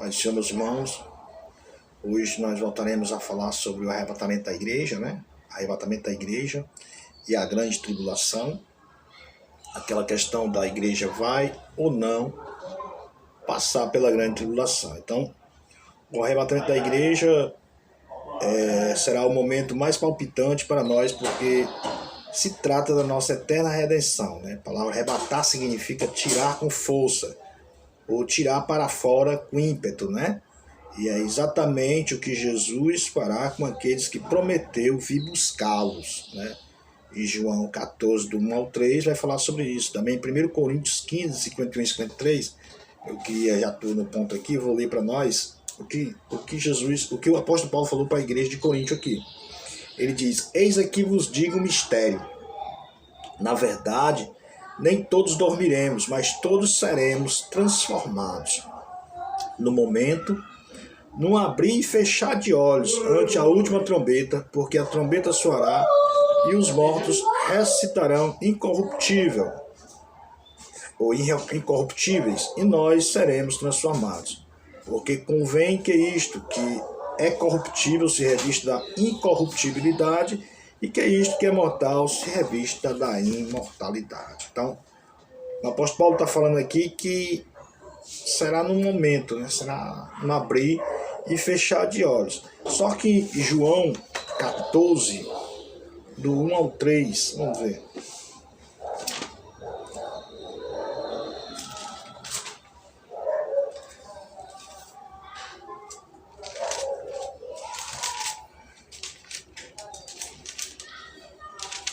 Pai do Senhor, meus irmãos, hoje nós voltaremos a falar sobre o arrebatamento da igreja, né? Arrebatamento da igreja e a grande tribulação. Aquela questão da igreja vai ou não passar pela grande tribulação. Então, o arrebatamento da igreja será o momento mais palpitante para nós, porque se trata da nossa eterna redenção, né? A palavra arrebatar significa tirar com força, ou tirar para fora com ímpeto, né? E é exatamente o que Jesus fará com aqueles que prometeu vir buscá-los, né? E João 14, do 1 ao 3, vai falar sobre isso. Também em 1 Coríntios 15, 51 e 53, eu queria, já estou no ponto aqui, vou ler para nós o que o apóstolo Paulo falou para a igreja de Corinto aqui. Ele diz: eis aqui vos digo um mistério. Na verdade, nem todos dormiremos, mas todos seremos transformados. No momento, num abrir e fechar de olhos, ante a última trombeta, porque a trombeta soará e os mortos ressuscitarão incorruptíveis, e nós seremos transformados. Porque convém que isto que é corruptível se revista da incorruptibilidade, e que isto que é mortal se revista da imortalidade. Então, o apóstolo Paulo está falando aqui que será num momento, né? Será no abrir e fechar de olhos. Só que João 14, do 1 ao 3, vamos ver.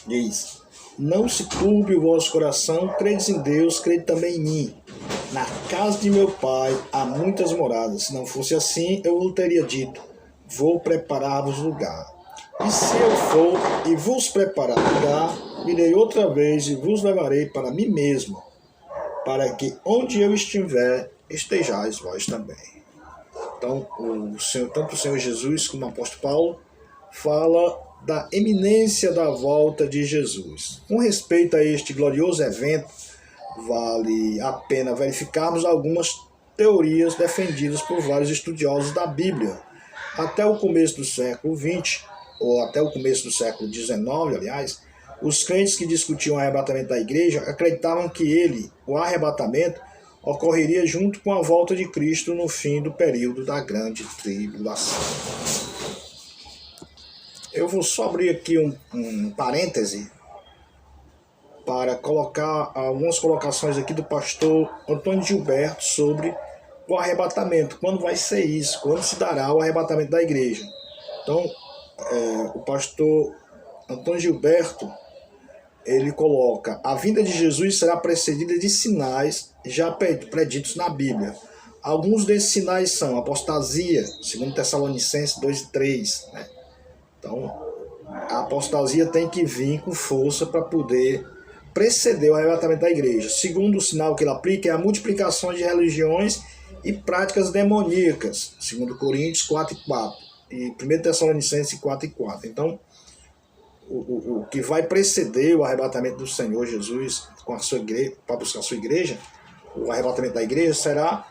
Diz: não se turbe o vosso coração, credes em Deus, crede também em mim. Na casa de meu pai há muitas moradas. Se não fosse assim, eu lhe teria dito: vou preparar-vos lugar. E se eu for e vos preparar lugar, virei outra vez e vos levarei para mim mesmo, para que onde eu estiver, estejais vós também. Então, tanto o Senhor Jesus como o apóstolo Paulo fala da eminência da volta de Jesus. Com respeito a este glorioso evento, vale a pena verificarmos algumas teorias defendidas por vários estudiosos da Bíblia. Até o começo do século XX, ou até o começo do século XIX, aliás, os crentes que discutiam o arrebatamento da igreja acreditavam que o arrebatamento, ocorreria junto com a volta de Cristo no fim do período da grande tribulação. Eu vou só abrir aqui um parêntese para colocar algumas colocações aqui do pastor Antônio Gilberto sobre o arrebatamento. Quando vai ser isso? Quando se dará o arrebatamento da igreja? Então, o pastor Antônio Gilberto, ele coloca: a vinda de Jesus será precedida de sinais já preditos na Bíblia. Alguns desses sinais são apostasia, segundo Tessalonicenses 2 e 3, né? Então, a apostasia tem que vir com força para poder preceder o arrebatamento da igreja. Segundo o sinal que ele aplica é a multiplicação de religiões e práticas demoníacas, segundo Coríntios 4 e 4 e 1 Tessalonicenses 4 e 4. Então, o que vai preceder o arrebatamento do Senhor Jesus com a sua igreja, para buscar a sua igreja, o arrebatamento da igreja será,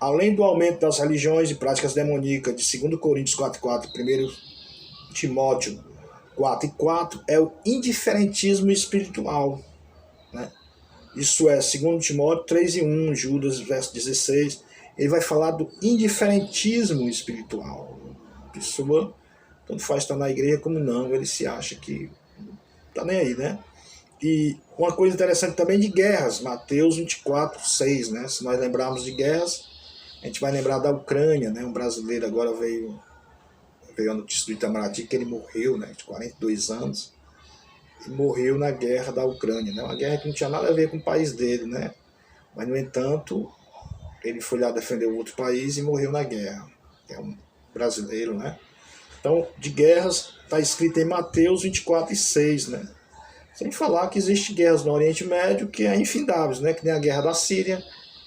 além do aumento das religiões e práticas demoníacas de 2 Coríntios 4 e 4 e 1 Timóteo 4 e 4, é o indiferentismo espiritual, né? Isso é 2 Timóteo 3 e 1, Judas, verso 16, ele vai falar do indiferentismo espiritual. A pessoa, tanto faz estar na igreja como não, ele se acha que está nem aí, né? E uma coisa interessante também de guerras, Mateus 24, 6, né? Se nós lembrarmos de guerras, a gente vai lembrar da Ucrânia, né? Um brasileiro agora veio a notícia do Itamaraty que ele morreu, né, de 42 anos, e morreu na guerra da Ucrânia, né, uma guerra que não tinha nada a ver com o país dele, né, mas no entanto, ele foi lá defender o outro país e morreu na guerra, é um brasileiro, né. Então, de guerras, está escrito em Mateus 24 e 6, né, sem falar que existem guerras no Oriente Médio que é infindáveis, né, que nem a guerra da Síria,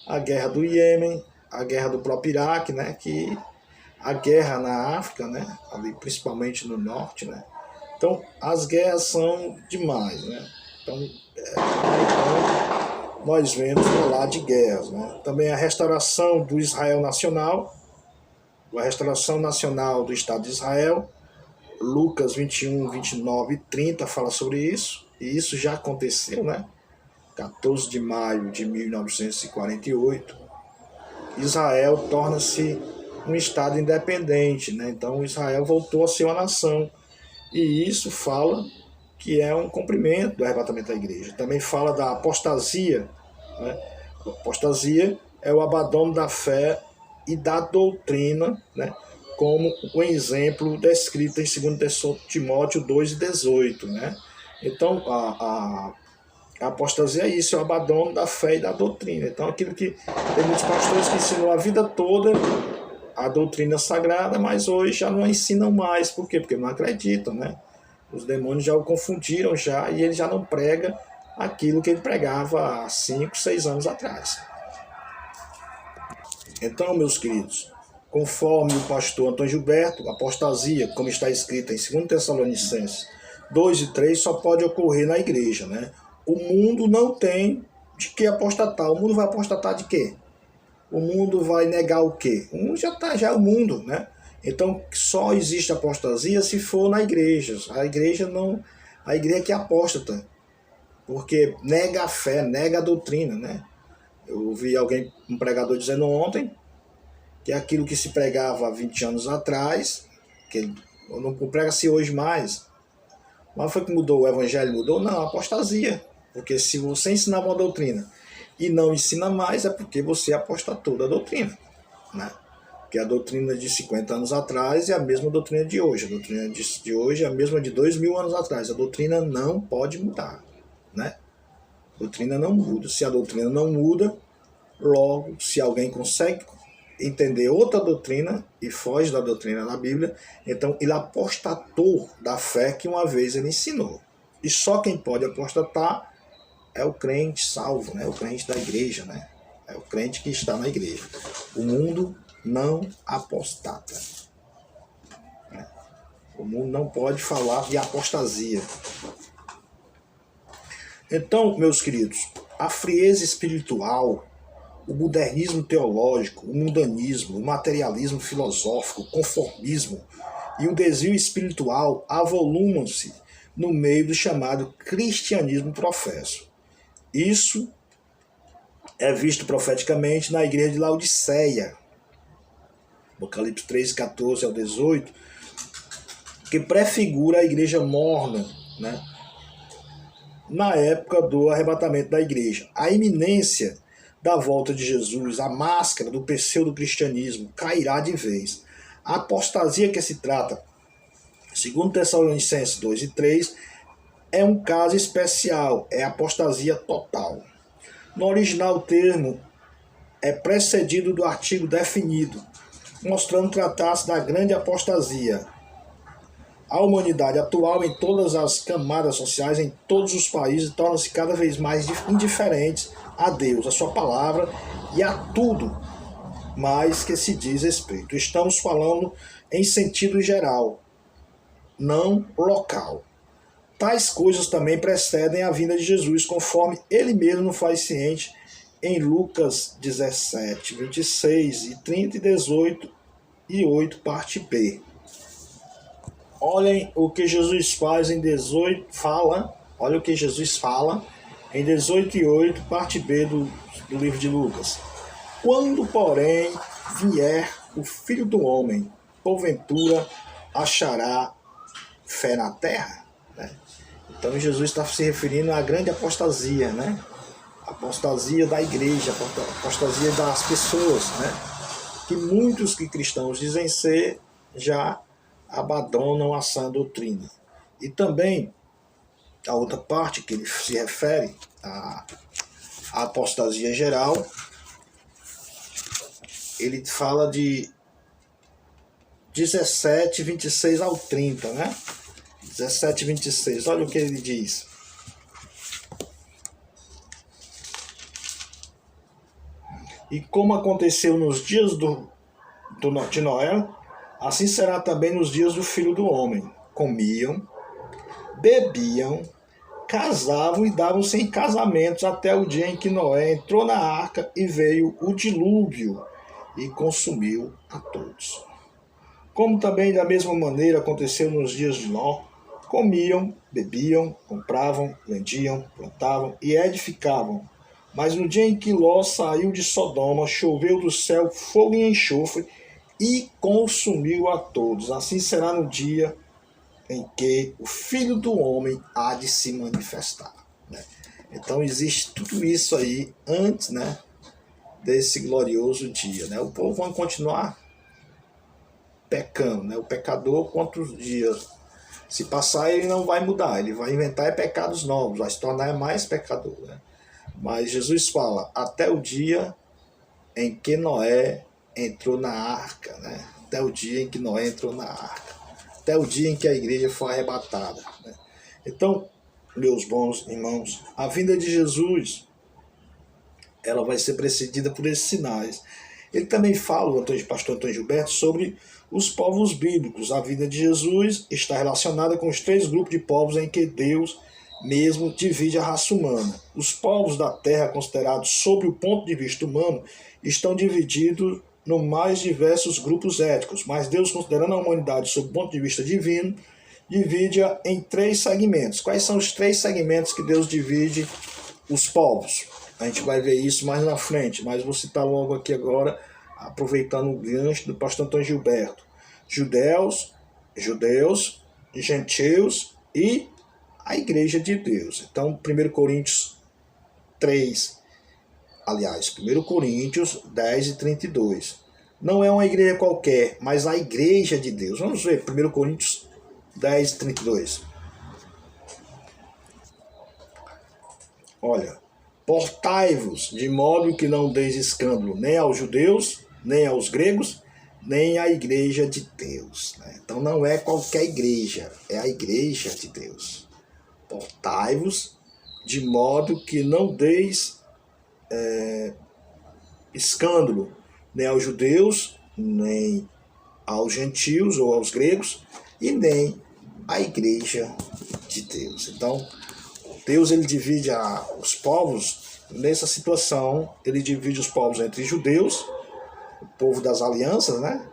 a guerra do Iêmen, a guerra do próprio Iraque, né, que a guerra na África, né, ali principalmente no norte, né. Então, as guerras são demais, né. Então, nós vemos falar de guerras, né? Também a restauração do Israel nacional, a restauração nacional do Estado de Israel, Lucas 21, 29 e 30 fala sobre isso, e isso já aconteceu, né? 14 de maio de 1948, Israel torna-se um Estado independente, né? Então Israel voltou a ser uma nação, e isso fala que é um cumprimento do arrebatamento da igreja. Também fala da apostasia, né? A apostasia é o abandono da fé e da doutrina, né? Como um exemplo descrito em 2 Timóteo 2,18, né? Então, a apostasia é isso, é o abandono da fé e da doutrina. Então, aquilo que tem muitos pastores que ensinam a vida toda a doutrina sagrada, mas hoje já não ensinam mais. Por quê? Porque não acreditam, né? Os demônios já o confundiram já, e ele já não prega aquilo que ele pregava há 5, 6 anos atrás. Então, meus queridos, conforme o pastor Antônio Gilberto, apostasia, como está escrito em 2 Tessalonicenses 2 e 3, só pode ocorrer na igreja, né? O mundo não tem de que apostatar. O mundo vai apostatar de quê? O mundo vai negar o quê? O mundo já é o mundo, né? Então, só existe apostasia se for na igreja. A igreja que é apóstata, porque nega a fé, nega a doutrina, né? Eu ouvi um pregador dizendo ontem que aquilo que se pregava há 20 anos atrás, que não prega-se hoje mais. Mas foi que mudou, o evangelho mudou? Não, a apostasia. Porque se você ensinar uma doutrina e não ensina mais, é porque você apostatou da doutrina, né? Porque a doutrina de 50 anos atrás é a mesma doutrina de hoje. A doutrina de hoje é a mesma de 2.000 anos atrás. A doutrina não pode mudar, né? A doutrina não muda. Se a doutrina não muda, logo, se alguém consegue entender outra doutrina e foge da doutrina da Bíblia, então ele apostatou da fé que uma vez ele ensinou. E só quem pode apostatar é o crente salvo, né? O crente da igreja, né? É o crente que está na igreja. O mundo não apostata. O mundo não pode falar de apostasia. Então, meus queridos, a frieza espiritual, o modernismo teológico, o mundanismo, o materialismo filosófico, o conformismo e o desvio espiritual avolumam-se no meio do chamado cristianismo professo. Isso é visto profeticamente na igreja de Laodiceia, Apocalipse 3, 14 ao 18, que prefigura a igreja morna, né? Na época do arrebatamento da igreja. A iminência da volta de Jesus, a máscara do pseudo-cristianismo cairá de vez. A apostasia que se trata, segundo Tessalonicenses 2 e 3, é um caso especial, é apostasia total. No original, o termo é precedido do artigo definido, mostrando tratar-se da grande apostasia. A humanidade atual, em todas as camadas sociais, em todos os países, torna-se cada vez mais indiferentes a Deus, a sua palavra e a tudo mais que se diz respeito. Estamos falando em sentido geral, não local. Tais coisas também precedem a vinda de Jesus, conforme ele mesmo faz ciente em Lucas 17, 26 e 30 e 18 e 8, parte B. Olhem o que Jesus faz em 18, olha o que Jesus fala em 18 e 8, parte B do livro de Lucas. Quando, porém, vier o Filho do Homem, porventura achará fé na terra? Né? Então Jesus está se referindo à grande apostasia, né? Apostasia da igreja, apostasia das pessoas, né? Que muitos que cristãos dizem ser já abandonam a sã doutrina. E também a outra parte que ele se refere à apostasia geral, ele fala de 17, 26 ao 30, né? 17, 26, olha o que ele diz. E como aconteceu nos dias de Noé, assim será também nos dias do Filho do Homem. Comiam, bebiam casavam e davam-se em casamentos até o dia em que Noé entrou na arca e veio o dilúvio e consumiu a todos. Como também da mesma maneira aconteceu nos dias de Ló, comiam, bebiam, compravam, vendiam, plantavam e edificavam. Mas no dia em que Ló saiu de Sodoma, choveu do céu fogo e enxofre e consumiu a todos. Assim será no dia em que o Filho do Homem há de se manifestar. Né? Então existe tudo isso aí antes, né, desse glorioso dia. Né? O povo vai continuar pecando. Né? O pecador, quantos dias se passar, ele não vai mudar. Ele vai inventar pecados novos, vai se tornar mais pecador. Né? Mas Jesus fala, até o dia em que Noé entrou na arca. Né? Até o dia em que Noé entrou na arca. Até o dia em que a igreja foi arrebatada. Né? Então, meus bons irmãos, a vinda de Jesus, ela vai ser precedida por esses sinais. Ele também fala, o pastor Antônio Gilberto, sobre os povos bíblicos. A vinda de Jesus está relacionada com os 3 grupos de povos em que Deus mesmo divide a raça humana. Os povos da terra, considerados sob o ponto de vista humano, estão divididos no mais diversos grupos étnicos, mas Deus, considerando a humanidade sob o ponto de vista divino, divide-a em 3 segmentos. Quais são os 3 segmentos que Deus divide os povos? A gente vai ver isso mais na frente, mas vou citar logo aqui agora, aproveitando o gancho do pastor Antônio Gilberto. Judeus, gentios e a igreja de Deus. Então, 1 Coríntios 10 e 32. Não é uma igreja qualquer, mas a igreja de Deus. Vamos ver 1 Coríntios 10 e 32. Olha, portai-vos de modo que não deis escândalo nem aos judeus, nem aos gregos, nem à igreja de Deus. Né? Então não é qualquer igreja, é a igreja de Deus. Portai-vos de modo que não deis escândalo nem aos judeus, nem aos gentios ou aos gregos, e nem à igreja de Deus. Então, Deus ele divide os povos nessa situação, ele divide os povos entre judeus, o povo das alianças, né?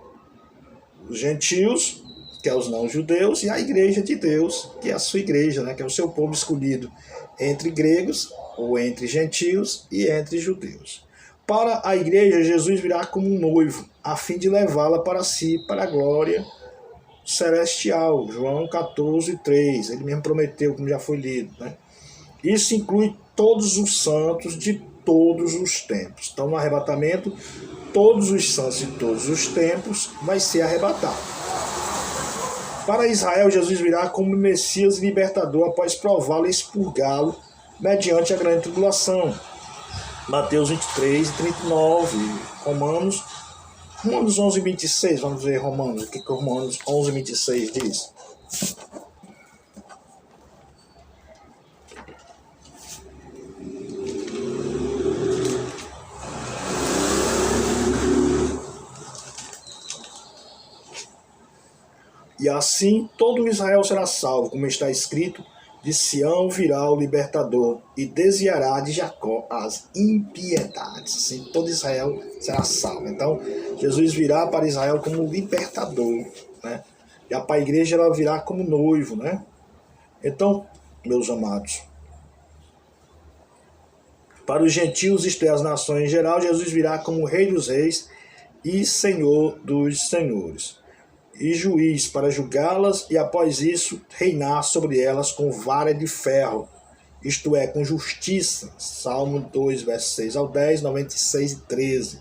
Os gentios, que é os não-judeus, e a igreja de Deus, que é a sua igreja, né? Que é o seu povo escolhido entre gregos, ou entre gentios e entre judeus. Para a igreja, Jesus virá como um noivo, a fim de levá-la para si, para a glória celestial. João 14, 3. Ele mesmo prometeu, como já foi lido. Né? Isso inclui todos os santos de todos os tempos. Então, no arrebatamento, todos os santos de todos os tempos vai ser arrebatado. Para Israel, Jesus virá como Messias libertador após prová-lo e expurgá-lo mediante a grande tribulação. Mateus 23 e 39, Romanos 11 e 26, vamos ver Romanos, o que Romanos 11 e 26 diz. E assim todo Israel será salvo, como está escrito, de Sião virá o libertador e desviará de Jacó as impiedades. Assim todo Israel será salvo. Então Jesus virá para Israel como libertador, né? E para a igreja ela virá como noivo, né? Então, meus amados, para os gentios, isto é, as nações em geral, Jesus virá como Rei dos Reis e Senhor dos Senhores. E juiz para julgá-las e após isso reinar sobre elas com vara de ferro, isto é, com justiça. Salmo 2, versos 6 ao 10, 96 e 13.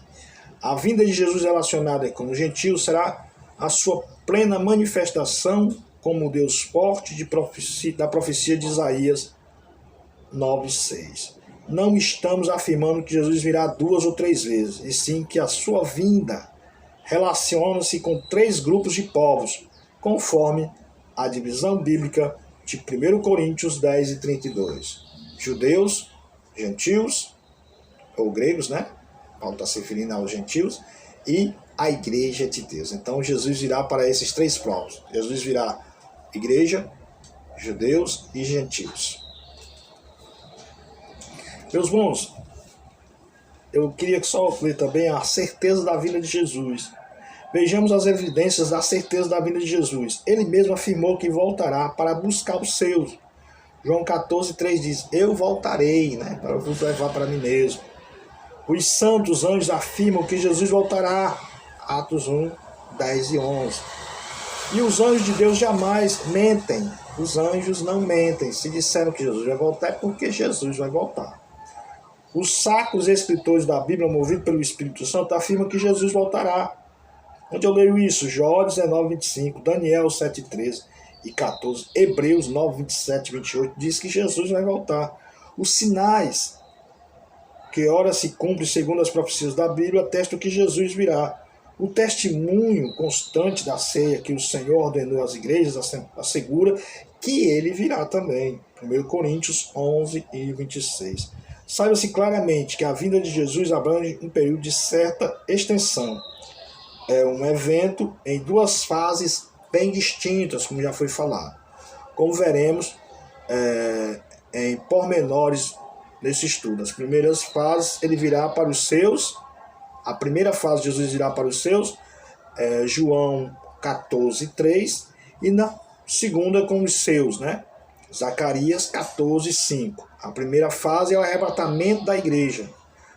A vinda de Jesus relacionada com os gentios será a sua plena manifestação como Deus forte da profecia de Isaías 9, 6. Não estamos afirmando que Jesus virá 2 ou 3 vezes, e sim que a sua vinda relaciona-se com 3 grupos de povos, conforme a divisão bíblica de 1 Coríntios 10 e 32. Judeus, gentios, ou gregos, né? Paulo está se referindo aos gentios, e a igreja de Deus. Então Jesus virá para esses 3 povos. Jesus virá igreja, judeus e gentios. Meus bons, eu queria só ler também a certeza da vinda de Jesus. Vejamos as evidências da certeza da vinda de Jesus. Ele mesmo afirmou que voltará para buscar os seus. João 14,3 diz, eu voltarei, né, para vos levar para mim mesmo. Os santos anjos afirmam que Jesus voltará. Atos 1, 10 e 11. E os anjos de Deus jamais mentem. Os anjos não mentem. Se disseram que Jesus vai voltar, é porque Jesus vai voltar. Os sacros escritores da Bíblia, movidos pelo Espírito Santo, afirmam que Jesus voltará. Onde eu leio isso? Jó 19, 25, Daniel 7, 13 e 14, Hebreus 9, 27 e 28, diz que Jesus vai voltar. Os sinais que ora se cumprem segundo as profecias da Bíblia atestam que Jesus virá. O testemunho constante da ceia que o Senhor ordenou às igrejas assegura que ele virá também. 1 Coríntios 11 e 26. Saiba-se claramente que a vinda de Jesus abrange um período de certa extensão. É um evento em duas fases bem distintas, como já foi falado. Como veremos em pormenores nesse estudo. As primeiras fases, ele virá para os seus. A primeira fase, Jesus irá para os seus, João 14, 3. E na segunda, com os seus, né? Zacarias 14, 5. A primeira fase é o arrebatamento da igreja.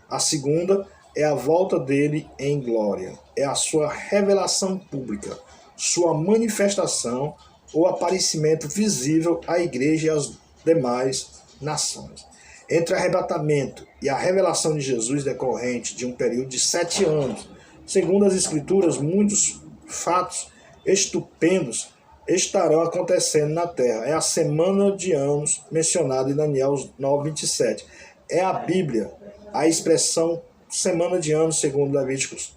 A segunda é a volta dele em glória. É a sua revelação pública, sua manifestação ou aparecimento visível à igreja e às demais nações. Entre o arrebatamento e a revelação de Jesus decorrente de um período de 7 anos, segundo as Escrituras, muitos fatos estupendos estarão acontecendo na terra. É a semana de anos mencionada em Daniel 9, 27. É a Bíblia, a expressão semana de anos, segundo Levíticos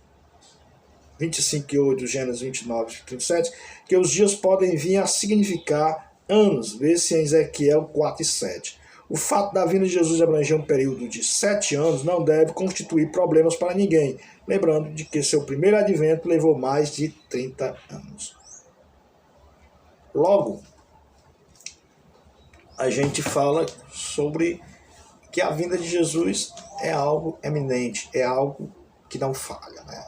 25 e 8, Gênesis 29 e 37, que os dias podem vir a significar anos, vê-se em Ezequiel 4 e 7. O fato da vinda de Jesus abranger um período de 7 anos não deve constituir problemas para ninguém, lembrando de que seu primeiro advento levou mais de 30 anos. Logo, a gente fala sobre que a vinda de Jesus é algo eminente, é algo que não falha, né?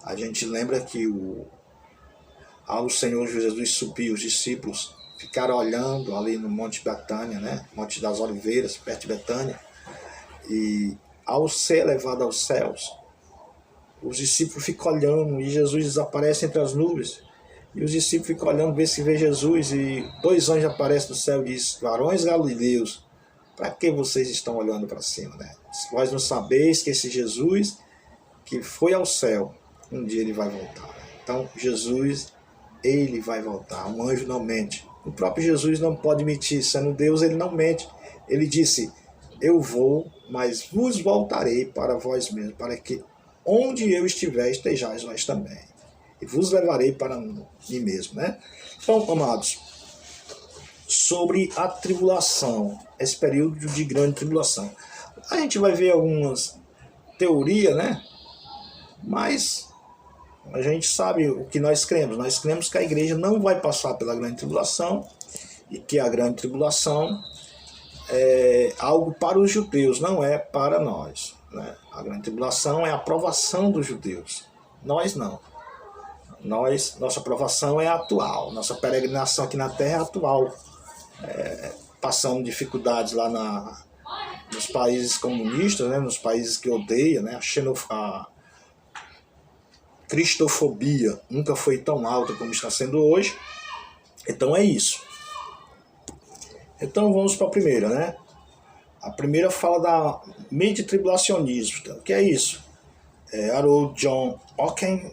A gente lembra que ao Senhor Jesus subir, os discípulos ficaram olhando ali no Monte Betânia, né? Monte das Oliveiras, perto de Betânia, e ao ser levado aos céus, os discípulos ficam olhando e Jesus desaparece entre as nuvens, e os discípulos ficam olhando, ver se vê Jesus, e 2 anjos aparecem do céu e dizem, varões galileus, para que vocês estão olhando para cima, né? Vós não sabeis que esse Jesus que foi ao céu, um dia ele vai voltar. Então, Jesus, ele vai voltar. Um anjo não mente. O próprio Jesus não pode mentir. Sendo Deus, ele não mente. Ele disse, eu vou, mas vos voltarei para vós mesmos, para que onde eu estiver, estejais vós também. E vos levarei para mim mesmo, né? Então, amados, sobre a tribulação, esse período de grande tribulação. A gente vai ver algumas teorias, né? Mas a gente sabe o que nós cremos. Nós cremos que a igreja não vai passar pela grande tribulação e que a grande tribulação é algo para os judeus, não é para nós, né? A grande tribulação é a aprovação dos judeus. Nós não. Nossa aprovação é atual. Nossa peregrinação aqui na terra é atual. Passando dificuldades lá nos países comunistas, né? Nos países que odeiam, né? A cristofobia nunca foi tão alta como está sendo hoje. Então é isso. Então vamos para a primeira, né? A primeira fala da mente tribulacionista. O que é isso? Harold John Ockham,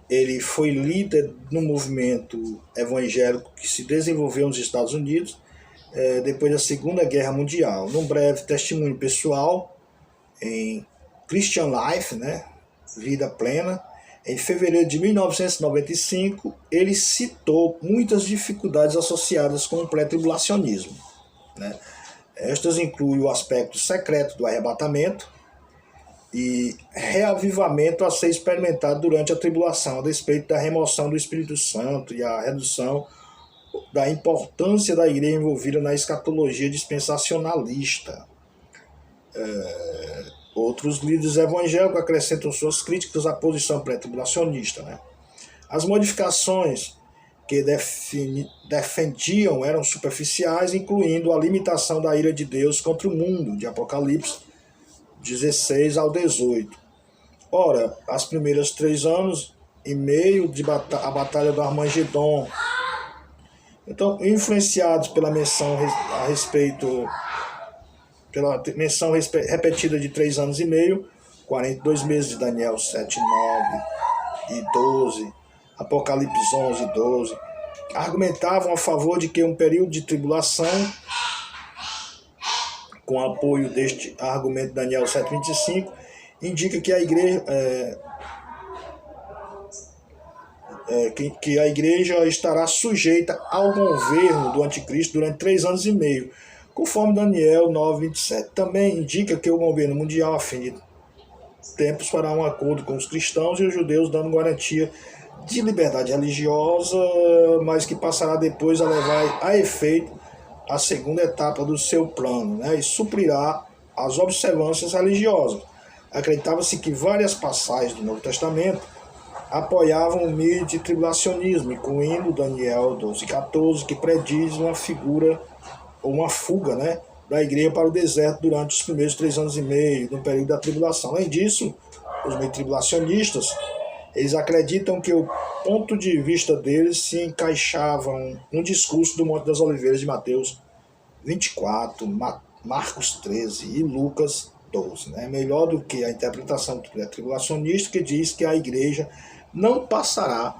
ele foi líder no movimento evangélico que se desenvolveu nos Estados Unidos depois da Segunda Guerra Mundial. Num breve testemunho pessoal em Christian Life, né? Vida Plena, em fevereiro de 1995, ele citou muitas dificuldades associadas com o pré-tribulacionismo, né? Estas incluem o aspecto secreto do arrebatamento e reavivamento a ser experimentado durante a tribulação, a despeito da remoção do Espírito Santo e a redução da importância da igreja envolvida na escatologia dispensacionalista. Outros líderes evangélicos acrescentam suas críticas à posição pré-tribulacionista, né? As modificações que defendiam eram superficiais, incluindo a limitação da ira de Deus contra o mundo, de Apocalipse 16 ao 18. Ora, as primeiras 3 anos e meio de a Batalha do Armagedon. Então, influenciados pela menção a respeito, pela menção repetida de 3 anos e meio, 42 meses de Daniel 7, 9 e 12, Apocalipse 11 e 12, argumentavam a favor de que um período de tribulação, com apoio deste argumento de Daniel 7,25, indica que a igreja que a igreja estará sujeita ao governo do anticristo durante 3 anos e meio, conforme Daniel 9,27. Também indica que o governo mundial, a fim de tempos, fará um acordo com os cristãos e os judeus, dando garantia de liberdade religiosa, mas que passará depois a levar a efeito a segunda etapa do seu plano, né, e suprirá as observâncias religiosas. Acreditava-se que várias passagens do Novo Testamento apoiavam o mito de tribulacionismo, incluindo Daniel 12,14, que prediz uma figura ou uma fuga, né, da igreja para o deserto durante os primeiros 3 anos e meio, no período da tribulação. Além disso, os meio tribulacionistas, eles acreditam que o ponto de vista deles se encaixava no discurso do Monte das Oliveiras de Mateus 24, Marcos 13 e Lucas 12. Né? Melhor do que a interpretação tribulacionista, que diz que a igreja não passará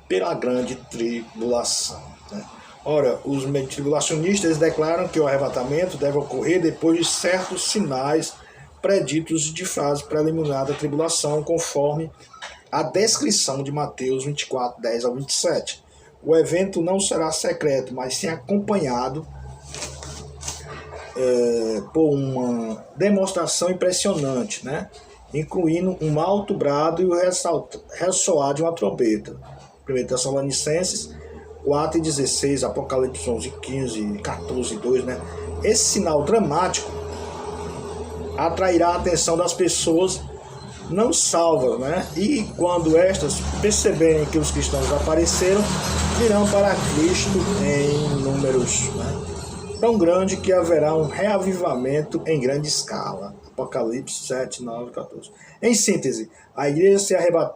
pela grande tribulação. Né? Ora, os tribulacionistas declaram que o arrebatamento deve ocorrer depois de certos sinais preditos de fase preliminar da tribulação, conforme a descrição de Mateus 24, 10 ao 27. O evento não será secreto, mas sim acompanhado por uma demonstração impressionante, né? Incluindo um alto brado e o ressoar de uma trombeta. 1 Tessalonicenses 4 e 16, Apocalipse 11, 15, 14 e 2, né? Esse sinal dramático atrairá a atenção das pessoas não salvas, né? E quando estas perceberem que os cristãos apareceram, virão para Cristo em números, né, tão grande que haverá um reavivamento em grande escala. Apocalipse 7, 9 e 14. Em síntese, a igreja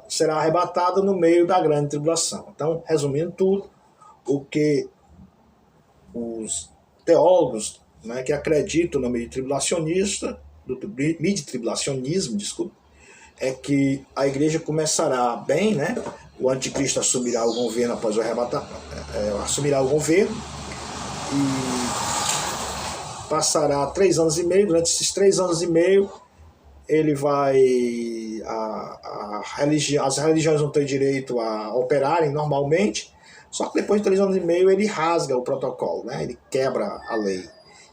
será arrebatada no meio da grande tribulação. Então, resumindo tudo, o que os teólogos, né, que acreditam no meio tribulacionista, do midi-tribulacionismo, desculpa, é que a igreja começará bem, né? O anticristo assumirá o governo após o arrebatamento, assumirá o governo e passará 3 anos e meio. Durante esses 3 anos e meio, ele vai as religiões não têm direito a operarem normalmente, só que depois de 3 anos e meio ele rasga o protocolo, né? Ele quebra a lei,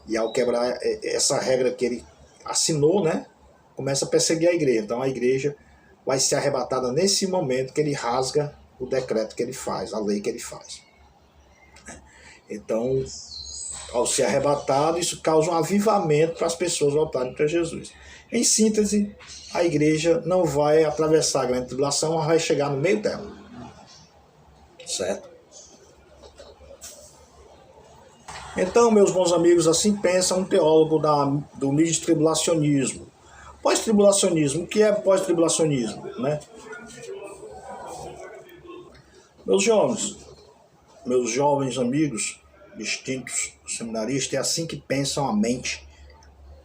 e ao quebrar essa regra que ele assinou, né, começa a perseguir a igreja. Então a igreja vai ser arrebatada nesse momento que ele rasga o decreto que ele faz, a lei que ele faz. Então, ao ser arrebatado, isso causa um avivamento para as pessoas voltarem para Jesus. Em síntese, a igreja não vai atravessar a grande tribulação, mas vai chegar no meio dela. Certo? Então, meus bons amigos, assim pensa um teólogo do midi-tribulacionismo. Pós-tribulacionismo, o que é pós-tribulacionismo, né? Meus jovens amigos, distintos seminaristas, é assim que pensam a mente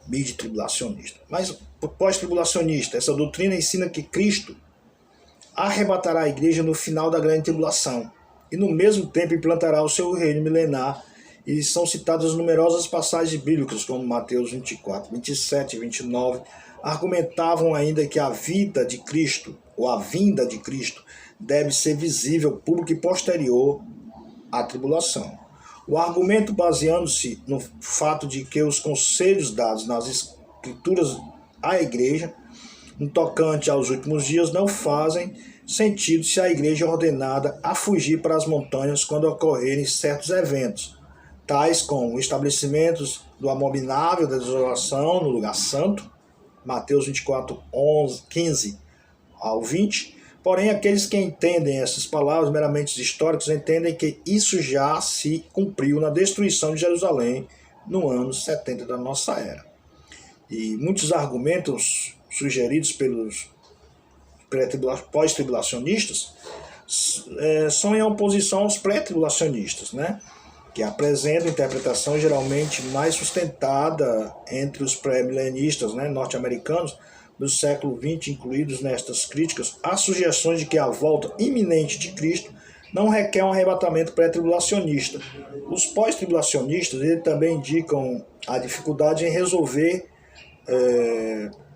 midi-tribulacionista. Mas pós-tribulacionista, essa doutrina ensina que Cristo arrebatará a igreja no final da grande tribulação e no mesmo tempo implantará o seu reino milenar, e são citadas numerosas passagens bíblicas, como Mateus 24, 27 e 29, argumentavam ainda que a vida de Cristo, ou a vinda de Cristo, deve ser visível, pública e posterior à tribulação. O argumento baseando-se no fato de que os conselhos dados nas Escrituras à igreja, no tocante aos últimos dias, não fazem sentido se a igreja é ordenada a fugir para as montanhas quando ocorrerem certos eventos, tais como estabelecimentos do abominável da desolação no lugar santo, Mateus 24, 15 ao 20. Porém, aqueles que entendem essas palavras meramente históricas entendem que isso já se cumpriu na destruição de Jerusalém no ano 70 da nossa era. E muitos argumentos sugeridos pelos pós-tribulacionistas são em oposição aos pré-tribulacionistas, né? Que apresentam interpretação geralmente mais sustentada entre os pré-milenistas, né, norte-americanos do século XX, incluídos nestas críticas, há sugestões de que a volta iminente de Cristo não requer um arrebatamento pré-tribulacionista. Os pós-tribulacionistas eles também indicam a dificuldade em resolver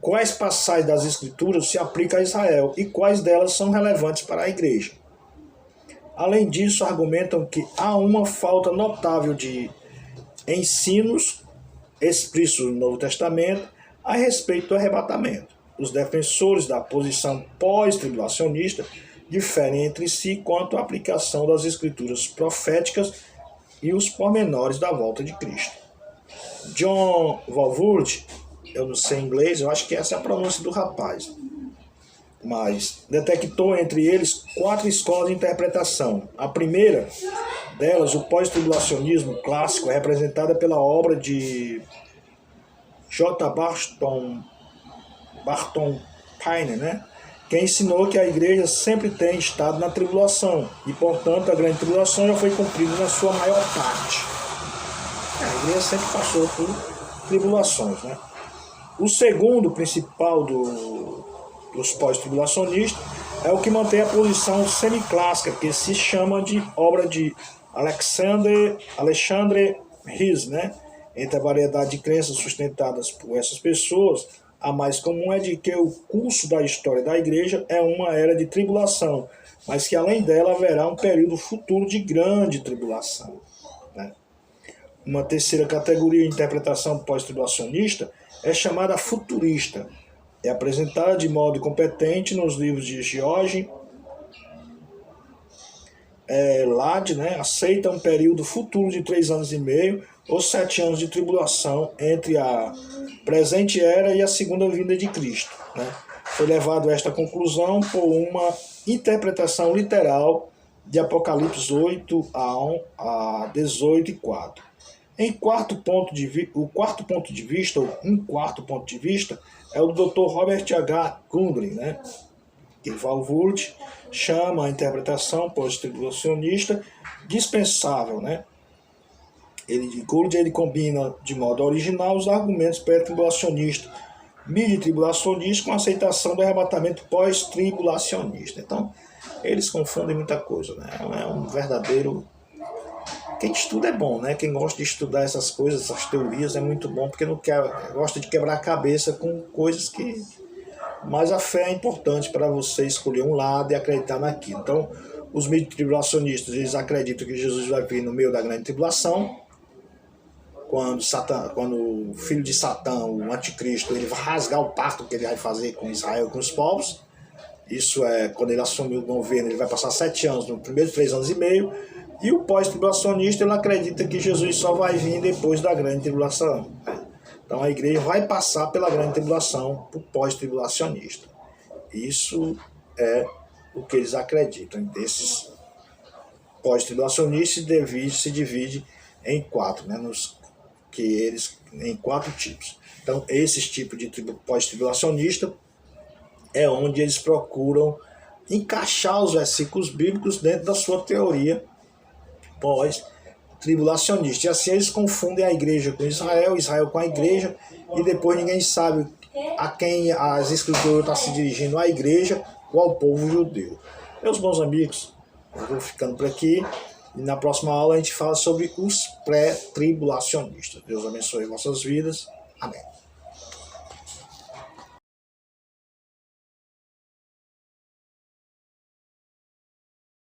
quais passagens das Escrituras se aplicam a Israel e quais delas são relevantes para a igreja. Além disso, argumentam que há uma falta notável de ensinos explícitos no Novo Testamento a respeito do arrebatamento. Os defensores da posição pós-tribulacionista diferem entre si quanto à aplicação das escrituras proféticas e os pormenores da volta de Cristo. John Walvoord, eu não sei inglês, eu acho que essa é a pronúncia do rapaz, mas detectou entre eles 4 escolas de interpretação. A primeira delas, o pós-tribulacionismo clássico, é representada pela obra de J. Barton Kiner, né? Que ensinou que a igreja sempre tem estado na tribulação e, portanto, a grande tribulação já foi cumprida na sua maior parte. A igreja sempre passou por tribulações, né? O segundo principal dos pós-tribulacionistas é o que mantém a posição semiclássica, que se chama de obra de Alexandre Ries, né? Entre a variedade de crenças sustentadas por essas pessoas, a mais comum é de que o curso da história da igreja é uma era de tribulação, mas que além dela haverá um período futuro de grande tribulação, né? Uma terceira categoria de interpretação pós-tribulacionista é chamada futurista. É apresentada de modo competente nos livros de George Lade, né? Aceita um período futuro de 3 anos e meio ou 7 anos de tribulação entre a presente era e a segunda vinda de Cristo, né? Foi levado a esta conclusão por uma interpretação literal de Apocalipse 8 a 18 e 4. Um quarto ponto de vista é o do Dr. Robert H. Gundry, né? Que Walvoord chama a interpretação pós-tribulacionista dispensável, né? Ele combina de modo original os argumentos pré-tribulacionistas, midi-tribulacionistas com a aceitação do arrebatamento pós-tribulacionista. Então, eles confundem muita coisa, né? É um verdadeiro... Quem estuda é bom, né? Quem gosta de estudar essas coisas, essas teorias, é muito bom, porque gosta de quebrar a cabeça com coisas que... Mas a fé é importante para você escolher um lado e acreditar naquilo. Então, os midi-tribulacionistas, eles acreditam que Jesus vai vir no meio da grande tribulação, quando o filho de Satã, o anticristo, ele vai rasgar o pacto que ele vai fazer com Israel, com os povos. Isso é, quando ele assumir o governo, ele vai passar 7 anos, no primeiro 3 anos e meio. E o pós-tribulacionista, ele acredita que Jesus só vai vir depois da grande tribulação. Então a igreja vai passar pela grande tribulação para o pós-tribulacionista. Isso é o que eles acreditam. Esses pós-tribulacionistas se divide em 4, né? Em 4 tipos. Então, esses tipos de pós-tribulacionista é onde eles procuram encaixar os versículos bíblicos dentro da sua teoria pós-tribulacionista. E assim eles confundem a igreja com Israel, Israel com a igreja, e depois ninguém sabe a quem as escrituras estão se dirigindo, à igreja ou ao povo judeu. Meus bons amigos, eu vou ficando por aqui. E na próxima aula a gente fala sobre os pré-tribulacionistas. Deus abençoe vossas vidas. Amém.